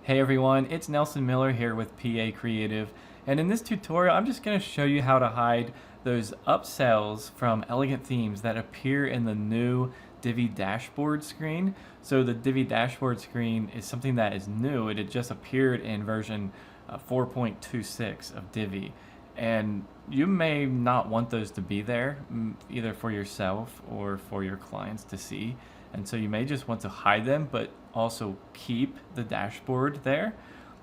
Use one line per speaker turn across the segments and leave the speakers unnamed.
Hey everyone, it's Nelson Miller here with PA Creative, and in this tutorial I'm just going to show you how to hide those upsells from elegant themes that appear in the new Divi dashboard screen. So the Divi dashboard screen is something that is new. It had just appeared in version 4.26 of Divi, and you may not want those to be there either for yourself or for your clients to see, and so you may just want to hide them but also keep the dashboard there.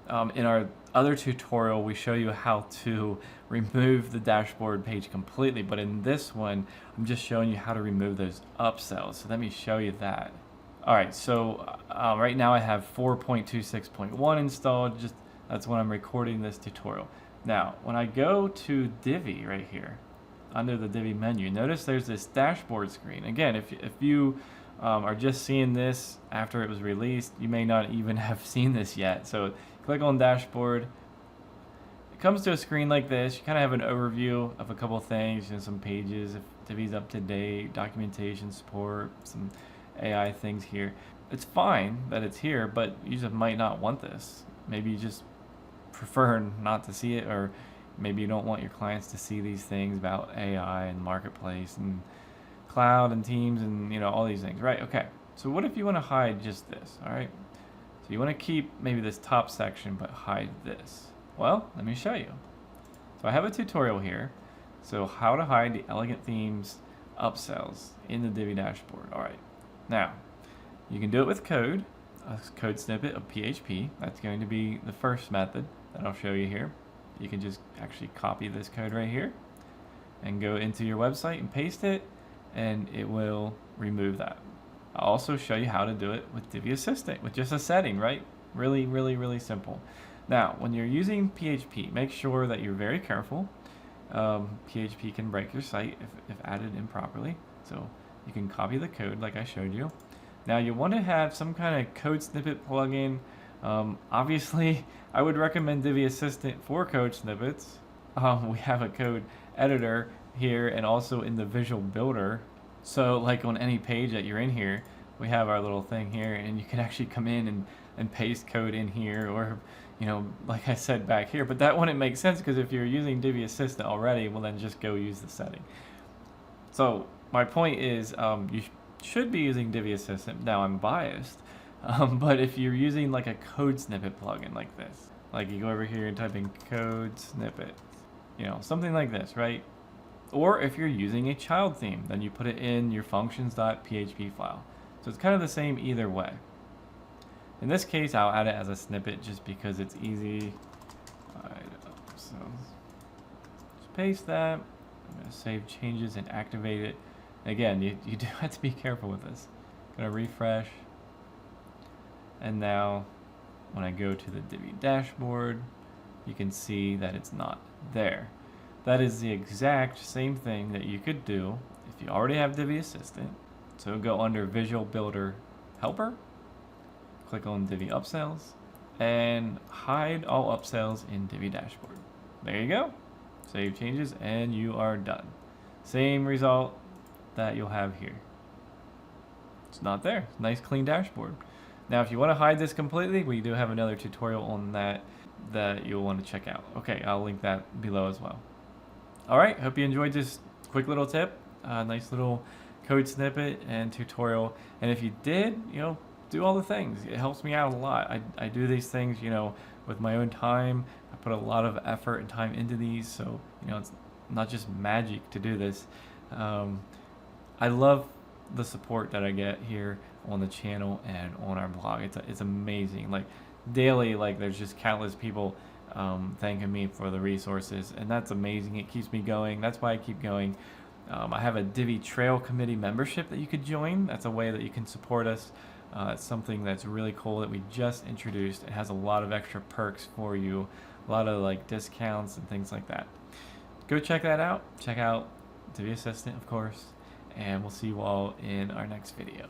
In our other tutorial we show you how to remove the dashboard page completely, but in this one I'm just showing you how to remove those upsells. So let me show you that. Alright, so right now I have 4.26.1 installed. That's when I'm recording this tutorial. Now when I go to Divi right here under the Divi menu, notice there's this dashboard screen. Again, if you are just seeing this after it was released, you may not even have seen this yet. So click on dashboard. It comes to a screen like this. You kind of have an overview of a couple things, some pages, if Divi's up to date, documentation support, some AI things here. It's fine that it's here, but you just might not want this. Maybe you just prefer not to see it, or maybe you don't want your clients to see these things about AI and marketplace and cloud and teams and all these things, right? Okay, so what if you want to hide just this? All right, so you want to keep maybe this top section but hide this. Well, let me show you. So I have a tutorial here, so how to hide the elegant themes upsells in the Divi dashboard. All right, now you can do it with code, a code snippet of PHP. That's going to be the first method that I'll show you here. You can just actually copy this code right here and go into your website and paste it, and it will remove that. I'll also show you how to do it with Divi Assistant with just a setting, right? Really simple. Now, when you're using PHP, make sure that you're very careful. PHP can break your site if added improperly. So you can copy the code like I showed you. Now you want to have some kind of code snippet plugin. Obviously, I would recommend Divi Assistant for code snippets. We have a code editor here and also in the visual builder. So like on any page that you're in here, we have our little thing here, and you can actually come in and paste code in here, or like I said back here. But that wouldn't make sense, because if you're using Divi Assistant already, well then just go use the setting. So my point is, you should be using Divi Assistant. Now I'm biased, but if you're using like a code snippet plugin like this, like you go over here and type in code snippet, something like this, right? Or if you're using a child theme, then you put it in your functions.php file. So it's kind of the same either way. In this case, I'll add it as a snippet just because it's easy. Alright, so just paste that. I'm going to save changes and activate it. Again, you do have to be careful with this. I'm going to refresh. And now when I go to the Divi dashboard, you can see that it's not there. That is the exact same thing that you could do if you already have Divi Assistant. So go under Visual Builder Helper, click on Divi Upsells, and hide all upsells in Divi Dashboard. There you go. Save changes and you are done. Same result that you'll have here. It's not there. Nice clean dashboard. Now if you want to hide this completely, we do have another tutorial on that you'll want to check out. Okay, I'll link that below as well. Alright, hope you enjoyed this quick little tip, nice little code snippet and tutorial. And if you did, do all the things. It helps me out a lot. I do these things, with my own time. I put a lot of effort and time into these, so, it's not just magic to do this. I love the support that I get here on the channel and on our blog. It's amazing. Like, daily, there's just countless people thanking me for the resources, and that's amazing. It keeps me going. That's why I keep going. I have a Divi Trail Committee membership that you could join. That's a way that you can support us. It's something that's really cool that we just introduced. It has a lot of extra perks for you, a lot of discounts and things like that. Go check that out. Check out Divi Assistant, of course, and we'll see you all in our next video.